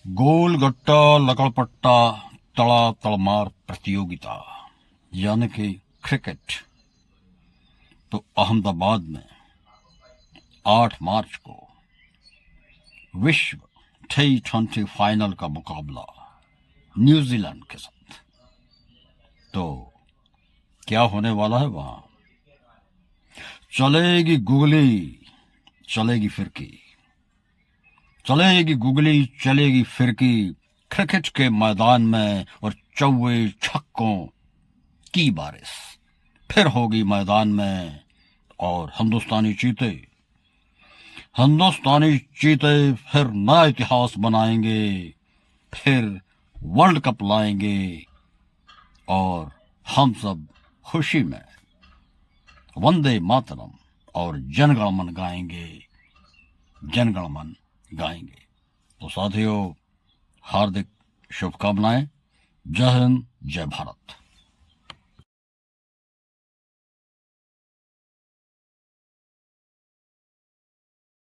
गोलगट्टा लकड़पट्टा तड़ा तड़मार प्रतियोगिता यानी कि क्रिकेट तो अहमदाबाद में 8 मार्च को विश्व T20 फाइनल का मुकाबला न्यूजीलैंड के साथ। तो क्या होने वाला है वहां? चलेगी गुगली चलेगी फिरकी, चलेगी गुगली चलेगी फिरकी क्रिकेट के मैदान में और चौवे छक्कों की बारिश फिर होगी मैदान में। और हिंदुस्तानी चीते फिर नया इतिहास बनाएंगे, फिर वर्ल्ड कप लाएंगे और हम सब खुशी में वंदे मातरम और जनगणमन गाएंगे। तो साथियों, हार्दिक शुभकामनाएं। जय हिंद, जय भारत।